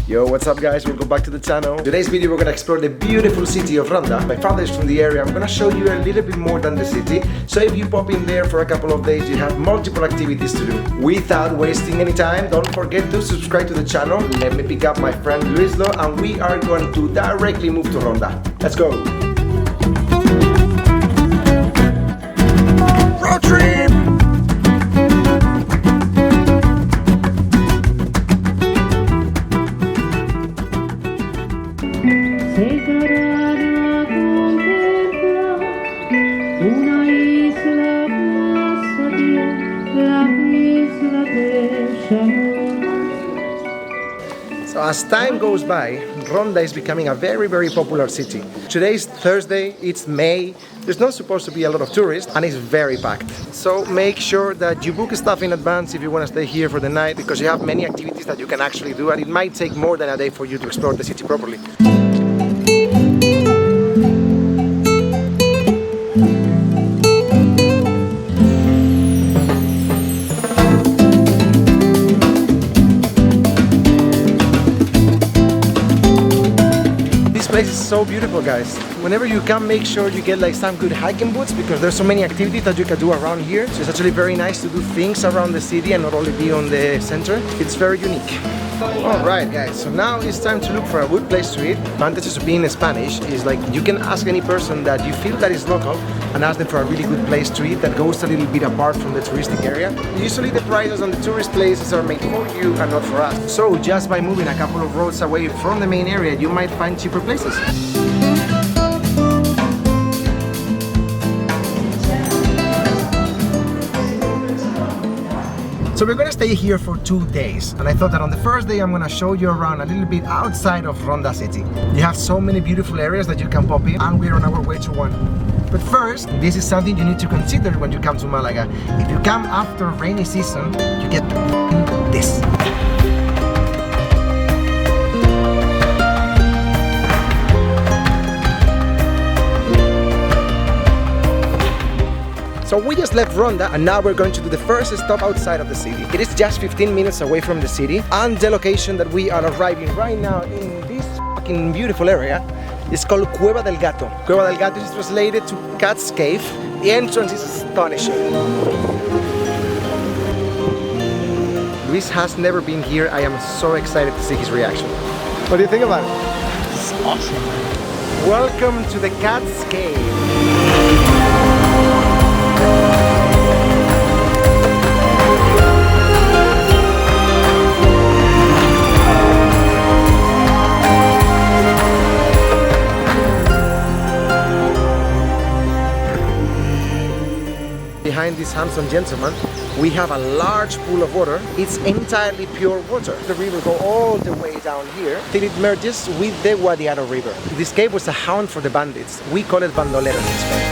Yo, what's up guys? Welcome back to the channel. Today's video we're gonna explore the beautiful city of Ronda. My father is from the area. I'm gonna show you a little bit more than the city. So if you pop in there for a couple of days, you have multiple activities to do. Without wasting any time, don't forget to subscribe to the channel. Let me pick up my friend Luislo and we are going to directly move to Ronda. Let's go! Road trip! So as time goes by, Ronda is becoming a very popular city. Today is Thursday, it's May, there's not supposed to be a lot of tourists and it's very packed. So make sure that you book stuff in advance if you want to stay here for the night, because you have many activities that you can actually do and it might take more than a day for you to explore the city properly. This place is so beautiful, guys. Whenever you come, make sure you get like some good hiking boots, because there's so many activities that you can do around here. So it's actually very nice to do things around the city and not only be on the center. It's very unique. Alright guys, so now it's time to look for a good place to eat. Advantages of being Spanish is like you can ask any person that you feel that is local and ask them for a really good place to eat that goes a little bit apart from the touristic area. Usually the prices on the tourist places are made for you and not for us. So just by moving a couple of roads away from the main area, you might find cheaper places. So we're gonna stay here for 2 days, and I thought that on the first day I'm gonna show you around a little bit outside of Ronda city. You have so many beautiful areas that you can pop in, and we're on our way to one. But first, this is something you need to consider when you come to Malaga. If you come after rainy season, you get this. So we just left Ronda and now we're going to do the first stop outside of the city. It is just 15 minutes away from the city, and the location that we are arriving right now in this fucking beautiful area is called Cueva del Gato. Cueva del Gato is translated to Cat's Cave. The entrance is astonishing. Luis has never been here. I am so excited to see his reaction. What do you think about it? It's awesome. Welcome to the Cat's Cave. Behind this handsome gentleman, we have a large pool of water. It's entirely pure water. The river goes all the way down here till it merges with the Guadiaro River. This cave was a haunt for the bandits. We call it bandoleros in Spain.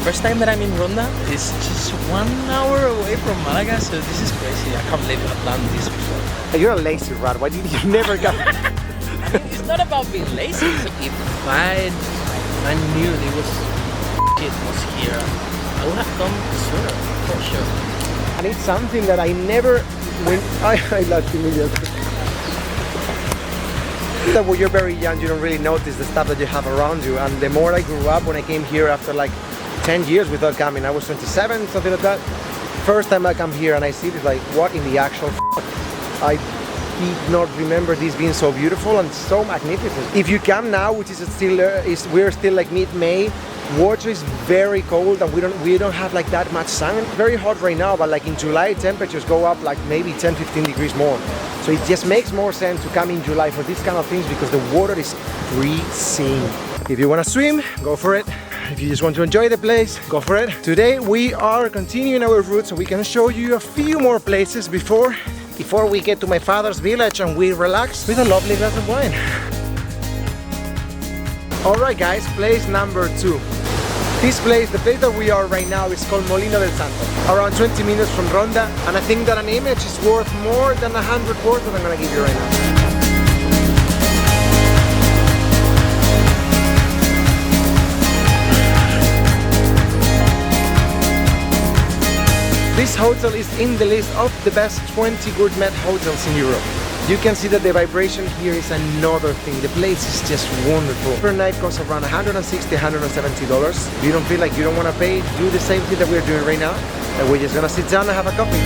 First time that I'm in Ronda is just 1 hour away from Malaga, so this is crazy. I can't believe I've done this before. You're a lazy rat. Why did you never come? It's not about being lazy. If I knew there was here, I would have come sooner, for sure. And it's something that I never I love familiar. That when you're very young, you don't really notice the stuff that you have around you. And the more I grew up, when I came here after like 10 years without coming, I was 27, something like that. First time I come here and I see this, like, what in the actual I did not remember this being so beautiful and so magnificent. If you come now, which is still we're still like mid-May, water is very cold and we don't have like that much sun. Very hot right now, but like in July temperatures go up like maybe 10-15 degrees more. So it just makes more sense to come in July for these kind of things because the water is freezing. If you want to swim, go for it. If you just want to enjoy the place, go for it. Today we are continuing our route so we can show you a few more places before we get to my father's village and we relax with a lovely glass of wine. Alright guys, place number 2. This place, the place that we are right now, is called Molino del Santo. Around 20 minutes from Ronda, and I think that an image is worth more than 100 words that I'm gonna give you right now. This hotel is in the list of the best 20 gourmet hotels in Europe. You can see that the vibration here is another thing. The place is just wonderful. Per night costs around $160, $170. You don't feel like you don't want to pay, do the same thing that we're doing right now. And we're just gonna sit down and have a coffee.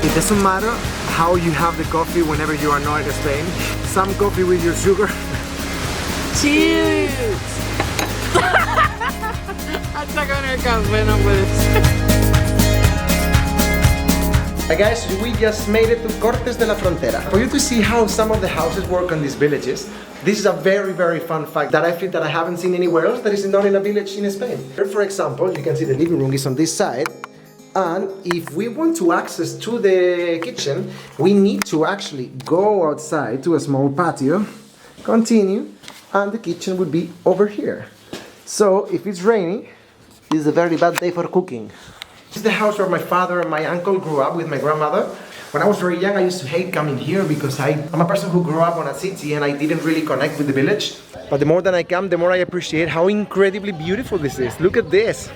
It doesn't matter how you have the coffee whenever you are not in Spain. Some coffee with your sugar. Cheers! Hasta con el café no puede ser. Hi guys, we just made it to Cortes de la Frontera. For you to see how some of the houses work on these villages, this is a very fun fact that I feel that I haven't seen anywhere else that is not in a village in Spain. Here, for example, you can see the living room is on this side. And if we want to access to the kitchen, we need to actually go outside to a small patio, continue, and the kitchen would be over here. So if it's raining, this is a very bad day for cooking. This is the house where my father and my uncle grew up with my grandmother. When I was very young, I used to hate coming here because I'm a person who grew up on a city and I didn't really connect with the village. But the more that I come, the more I appreciate how incredibly beautiful this is. Look at this.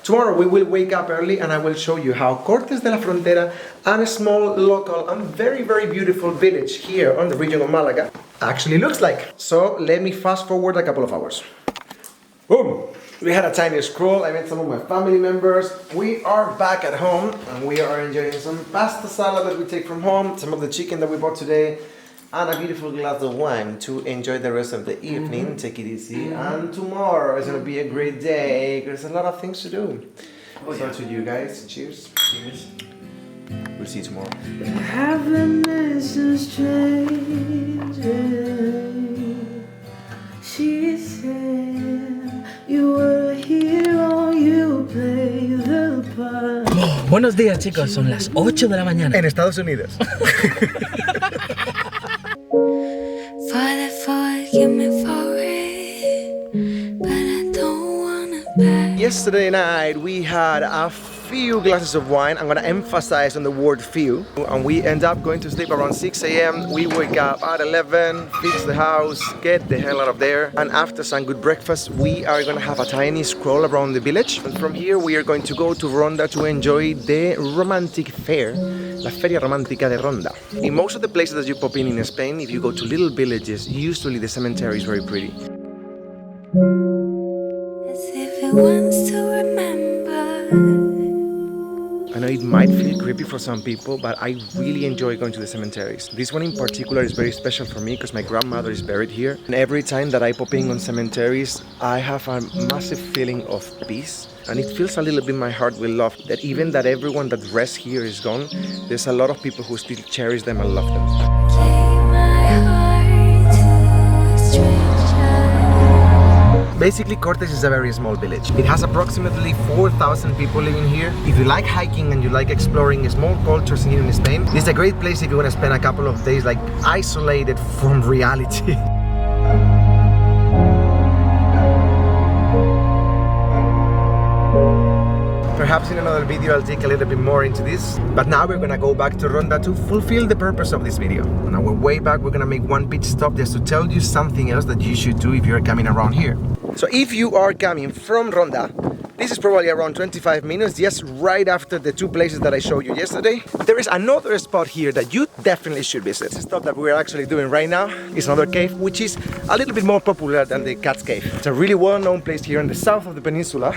Tomorrow we will wake up early and I will show you how Cortes de la Frontera and a small local and very beautiful village here on the region of Malaga actually looks like. So let me fast forward a couple of hours. Boom! We had a tiny scroll, I met some of my family members. We are back at home and we are enjoying some pasta salad that we take from home, some of the chicken that we bought today, and a beautiful glass of wine to enjoy the rest of the evening. Take it easy. And tomorrow is going to be a great day. There's a lot of things to do. So to you guys, cheers. Cheers. We'll see you tomorrow. Happiness is changing. She said you were a hero, you play the part. Buenos días chicos, son las 8 de la mañana. En Estados Unidos. Yesterday night we had a few glasses of wine. I'm gonna emphasize on the word few. And we end up going to sleep around 6 a.m. We wake up at 11, fix the house, get the hell out of there. And after some good breakfast, we are gonna have a tiny stroll around the village. And from here we are going to go to Ronda to enjoy the romantic fair. La Feria Romántica de Ronda. In most of the places that you pop in Spain, if you go to little villages, usually the cemetery is very pretty. Wants to remember. I know it might feel creepy for some people, but I really enjoy going to the cemeteries. This one in particular is very special for me because my grandmother is buried here. And every time that I pop in on cemeteries, I have a massive feeling of peace. And it fills a little bit my heart with love that even that everyone that rests here is gone, there's a lot of people who still cherish them and love them. Basically, Cortes is a very small village. It has approximately 4,000 people living here. If you like hiking and you like exploring small cultures here in Spain, this is a great place if you want to spend a couple of days like isolated from reality. Perhaps in another video I'll dig a little bit more into this. But now we're gonna go back to Ronda to fulfill the purpose of this video. On our way back, we're gonna make one pit stop just to tell you something else that you should do if you're coming around here. So if you are coming from Ronda, this is probably around 25 minutes, just right after the two places that I showed you yesterday. There is another spot here that you definitely should visit. The stop that we're actually doing right now is another cave, which is a little bit more popular than the Cat's Cave. It's a really well-known place here in the south of the peninsula.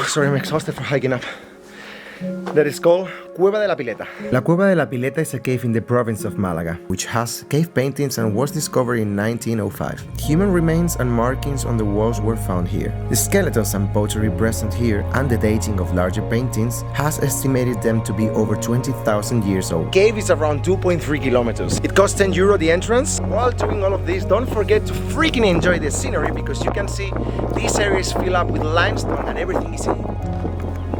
Sorry, I'm exhausted for hiking up. That is called Cueva de la Pileta. La Cueva de la Pileta is a cave in the province of Malaga, which has cave paintings and was discovered in 1905. Human remains and markings on the walls were found here. The skeletons and pottery present here and the dating of larger paintings has estimated them to be over 20,000 years old. The cave is around 2.3 kilometers. It costs €10 the entrance. While doing all of this, don't forget to freaking enjoy the scenery because you can see these areas fill up with limestone and everything is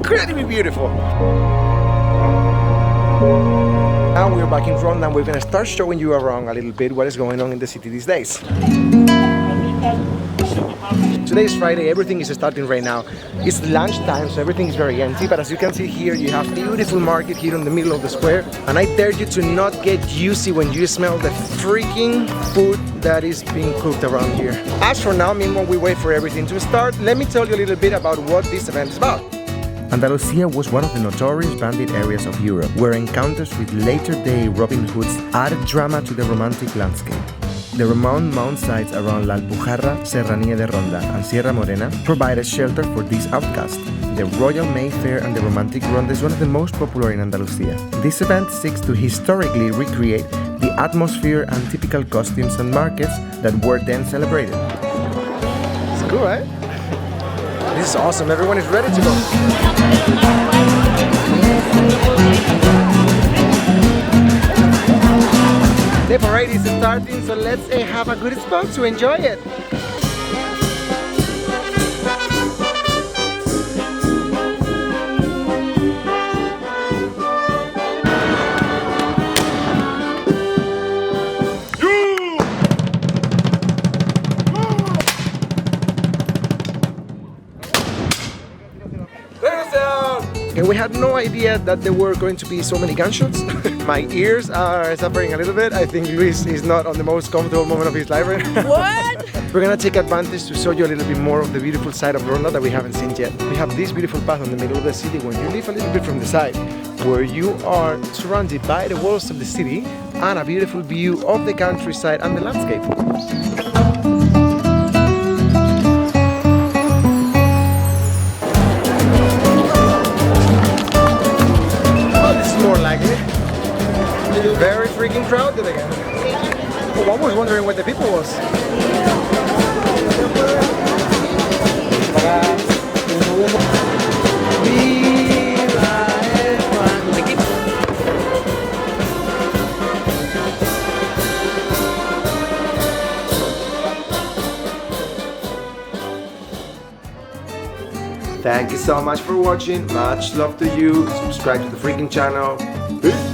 incredibly beautiful. Now we're back in Ronda and we're gonna start showing you around a little bit what is going on in the city these days. Today is Friday, everything is starting right now. It's lunchtime, so everything is very empty, but as you can see here, you have beautiful market here in the middle of the square. And I dare you to not get juicy when you smell the freaking food that is being cooked around here. As for now, meanwhile we wait for everything to start, let me tell you a little bit about what this event is about. Andalusia was one of the notorious bandit areas of Europe, where encounters with later-day Robin Hoods added drama to the romantic landscape. The renowned mound sites around La Alpujarra, Serranía de Ronda, and Sierra Morena provided shelter for these outcasts. The Royal May Fair and the Romantic Ronda is one of the most popular in Andalusia. This event seeks to historically recreate the atmosphere and typical costumes and markets that were then celebrated. It's cool, right? This is awesome, everyone is ready to go. The parade is starting, so let's have a good spot to enjoy it. And we had no idea that there were going to be so many gunshots. My ears are suffering a little bit. I think Luis is not on the most comfortable moment of his life right now. What? We're gonna take advantage to show you a little bit more of the beautiful side of Ronda that we haven't seen yet. We have this beautiful path in the middle of the city where you live a little bit from the side, where you are surrounded by the walls of the city and a beautiful view of the countryside and the landscape. More likely. Very freaking crowded again. Oh, I was wondering where the people was. Thank you so much for watching. Much love to you. Subscribe to the freaking channel. Peace.